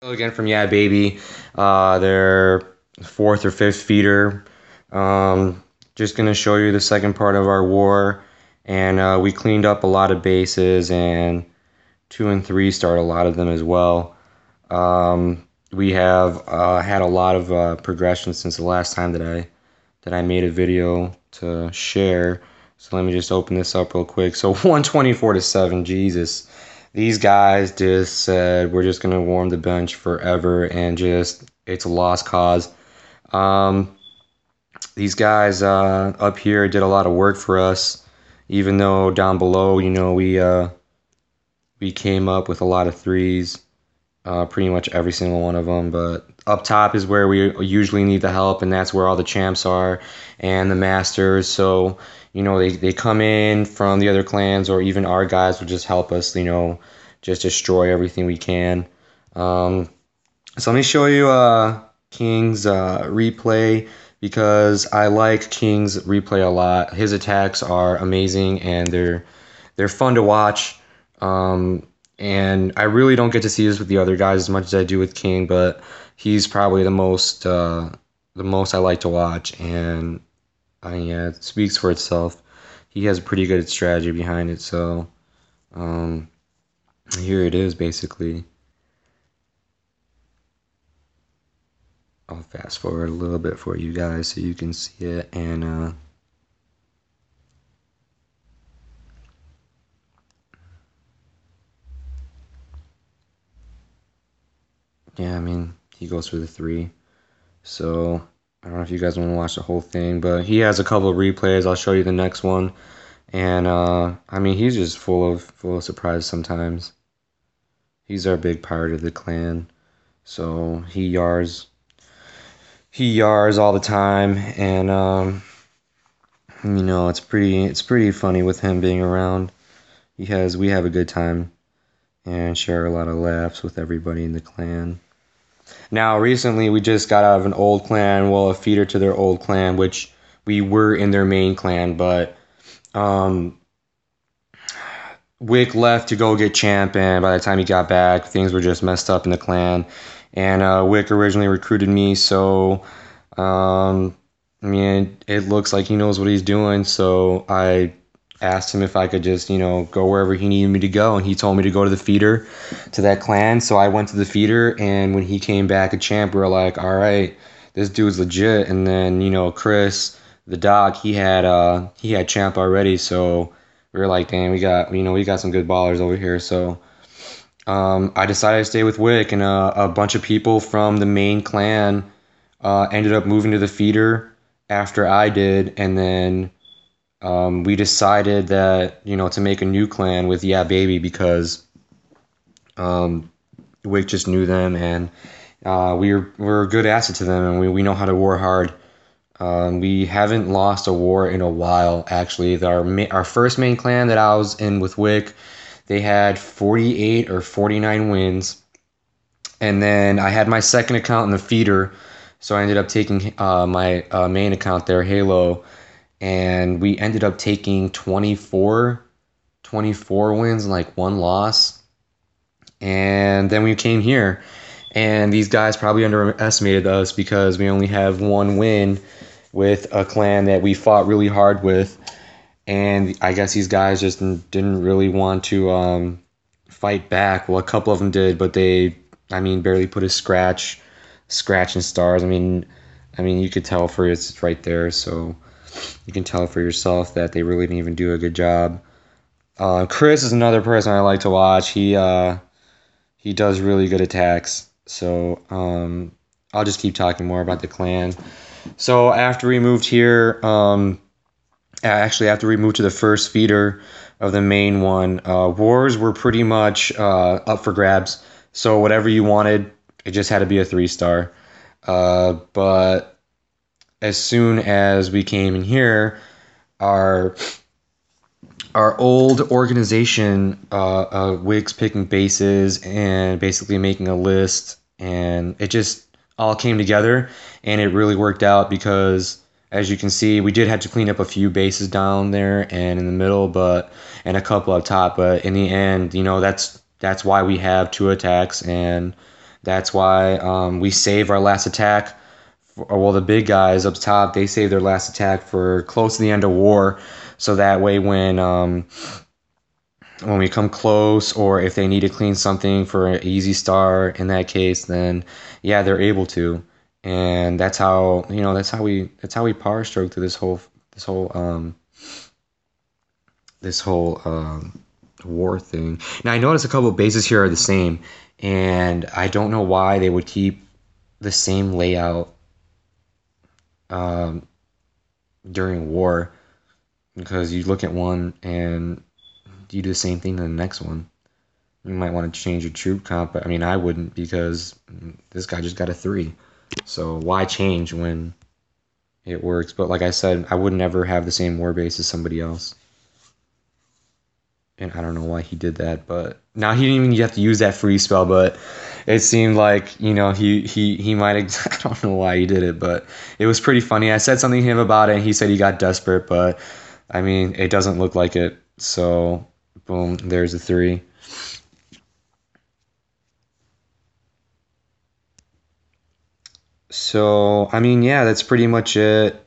Again from Yeah Baby, their fourth or fifth feeder. Just gonna show you the second part of our war, and we cleaned up a lot of bases, and 2 and 3 starred a lot of them as well. We have had a lot of progression since the last time that I made a video to share. So let me just open this up real quick. So 124 to 7, Jesus. These guys just said we're just gonna warm the bench forever, and just it's a lost cause. Um, these guys up here did a lot of work for us, even though down below, we came up with a lot of threes, pretty much every single one of them. But up top is where we usually need the help, and that's where all the champs are and the masters. So they come in from the other clans, or even our guys will just help us, just destroy everything we can. So let me show you King's replay, because I like King's replay a lot. His attacks are amazing, and they're fun to watch. And I really don't get to see this with the other guys as much as I do with King, but he's probably the most I like to watch, and yeah, it speaks for itself. He has a pretty good strategy behind it, so here it is basically. I'll fast forward a little bit for you guys so you can see it, and yeah, I mean, he goes for the 3. So I don't know if you guys want to watch the whole thing, but he has a couple of replays. I'll show you the next one, and I mean, he's just full of surprise sometimes. He's our big part of the clan, so he yars all the time, and it's pretty funny with him being around. We have a good time and share a lot of laughs with everybody in the clan. Now, recently, we just got out of an old clan, well, a feeder to their old clan, which we were in their main clan, but Wick left to go get champ, and by the time he got back, things were just messed up in the clan. And Wick originally recruited me, so I mean, it looks like he knows what he's doing, so I asked him if I could just, go wherever he needed me to go, and he told me to go to the feeder to that clan. So I went to the feeder, and when he came back a champ, we were like, all right, this dude's legit. And then, Chris, the doc, he had champ already, so we were like, damn, we got some good ballers over here. So I decided to stay with Wick, and a bunch of people from the main clan ended up moving to the feeder after I did, and then we decided that, to make a new clan with Yeah Baby, because Wick just knew them, and we're a good asset to them, and we know how to war hard. We haven't lost a war in a while, actually. Our first main clan that I was in with Wick, they had 48 or 49 wins. And then I had my second account in the feeder, so I ended up taking my main account there, Halo, and we ended up taking 24 wins and like 1 loss. And then we came here, and these guys probably underestimated us because we only have 1 win with a clan that we fought really hard with. And I guess these guys just didn't really want to fight back. Well, a couple of them did, but they, barely put a scratch and stars. I mean, you could tell it's right there, so you can tell for yourself that they really didn't even do a good job. Chris is another person I like to watch. He does really good attacks. So I'll just keep talking more about the clan. So after we moved here, after we moved to the first feeder of the main one, wars were pretty much up for grabs. So whatever you wanted, it just had to be a 3-star. But as soon as we came in here, our old organization, Wigs picking bases and basically making a list, and it just all came together, and it really worked out because, as you can see, we did have to clean up a few bases down there and in the middle, and a couple up top. But in the end, that's why we have 2 attacks, and That's why we save our last attack. Well, the big guys up top, they save their last attack for close to the end of war, so that way when we come close, or if they need to clean something for an easy start in that case, then yeah, they're able to. And that's how, that's how we power stroke through this whole war thing. Now I noticed a couple of bases here are the same, and I don't know why they would keep the same layout um, during war, because you look at one and you do the same thing to the next one. You might want to change your troop comp, but I mean, I wouldn't, because this guy just got a 3. So why change when it works? But like I said, I would never have the same war base as somebody else. And I don't know why he did that, but now he didn't even have to use that free spell, but it seemed like, he might have, I don't know why he did it, but it was pretty funny. I said something to him about it, and he said he got desperate, but I mean, it doesn't look like it. So, boom, there's a 3. So, I mean, yeah, that's pretty much it.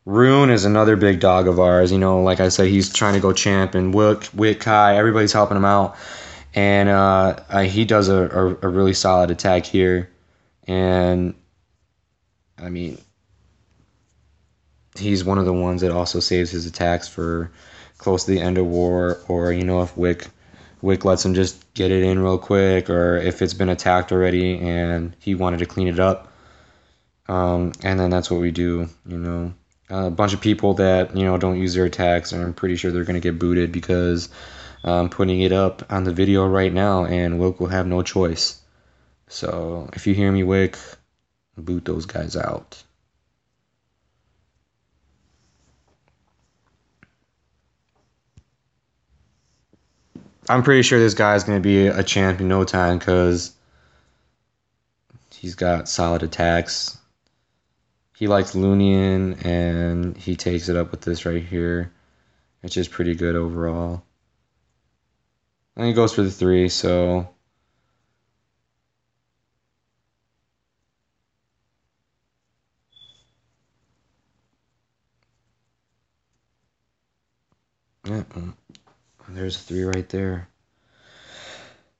Rune is another big dog of ours. Like I said, he's trying to go champ, and Wick, Kai, everybody's helping him out. And he does a really solid attack here. And, I mean, he's one of the ones that also saves his attacks for close to the end of war, or, if Wick lets him just get it in real quick, or if it's been attacked already and he wanted to clean it up. And then that's what we do, A bunch of people that, don't use their attacks, and I'm pretty sure they're going to get booted, because I'm putting it up on the video right now, and Wick will have no choice. So if you hear me, Wick, boot those guys out. I'm pretty sure this guy's going to be a champ in no time, because he's got solid attacks. He likes Lunian, and he takes it up with this right here, which is pretty good overall. And he goes for the 3, so... yeah, there's a 3 right there.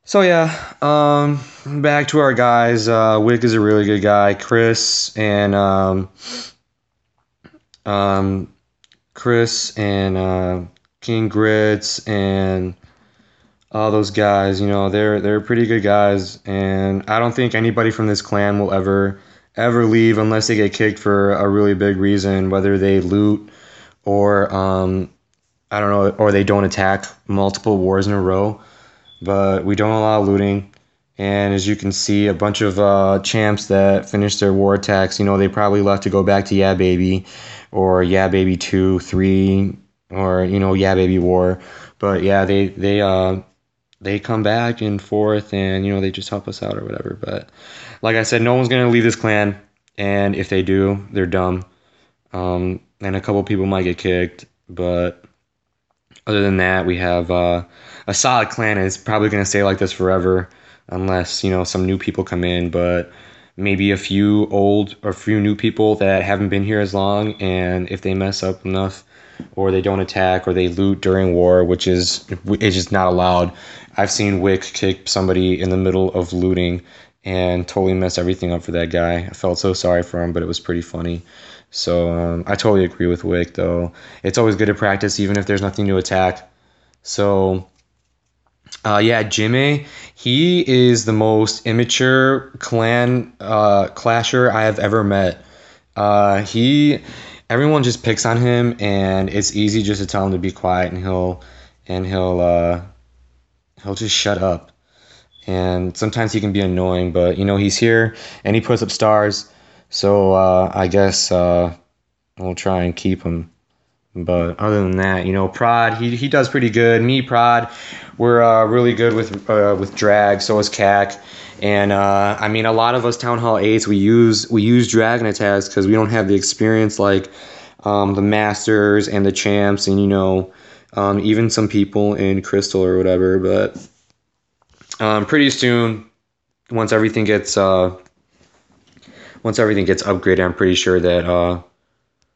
So yeah, back to our guys. Wick is a really good guy. Chris and King Grits and all those guys. They're pretty good guys, and I don't think anybody from this clan will ever leave unless they get kicked for a really big reason, whether they loot, or I don't know, or they don't attack multiple wars in a row. But we don't allow looting. And as you can see, a bunch of champs that finished their war attacks, they probably left to go back to Yeah Baby, or Yeah Baby 2, 3, or, Yeah Baby War. But yeah, they come back and forth, and, they just help us out or whatever. But like I said, no one's going to leave this clan. And if they do, they're dumb. And a couple people might get kicked. But other than that, we have a solid clan, and it's probably going to stay like this forever, unless, some new people come in. But maybe a few old or a few new people that haven't been here as long, and if they mess up enough, or they don't attack, or they loot during war, which is just not allowed. I've seen Wick kick somebody in the middle of looting and totally mess everything up for that guy. I felt so sorry for him, but it was pretty funny. So I totally agree with Wick, though. It's always good to practice, even if there's nothing to attack. So, yeah, Jimmy, he is the most immature clan clasher I have ever met. Everyone just picks on him, and it's easy just to tell him to be quiet, and he'll just shut up. And sometimes he can be annoying, but he's here and he puts up stars. So I guess we'll try and keep him. But other than that, Prod, he does pretty good. Me, Prod, we're really good with drag. So is CAC. And I mean, a lot of us Town Hall 8s, we use dragon attacks because we don't have the experience like the masters and the champs, and even some people in Crystal or whatever. But pretty soon once everything gets upgraded, I'm pretty sure that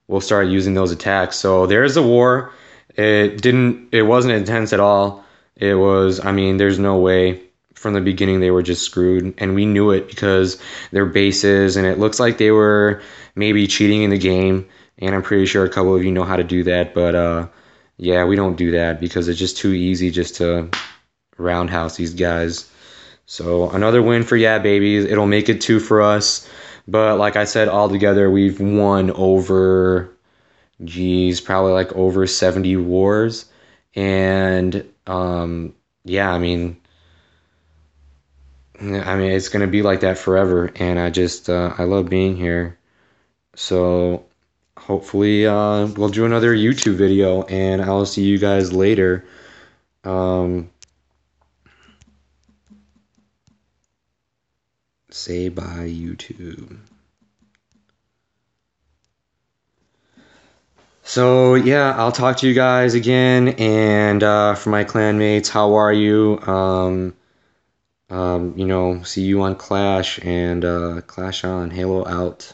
we'll start using those attacks. So there's a war. It wasn't intense at all. It was, I mean, there's no way from the beginning they were just screwed, and we knew it because their bases, and it looks like they were maybe cheating in the game, and I'm pretty sure a couple of you know how to do that, but yeah, we don't do that because it's just too easy just to roundhouse these guys. So another win for Yeah Babies. It'll make it 2 for us. But like I said, altogether we've won over, geez, probably like over 70 wars. And yeah, I mean it's gonna be like that forever. And I love being here. So hopefully we'll do another YouTube video, and I'll see you guys later. Um, Say bye, YouTube. So yeah, I'll talk to you guys again. And for my clanmates, how are you? See you on Clash, and Clash on. Halo out.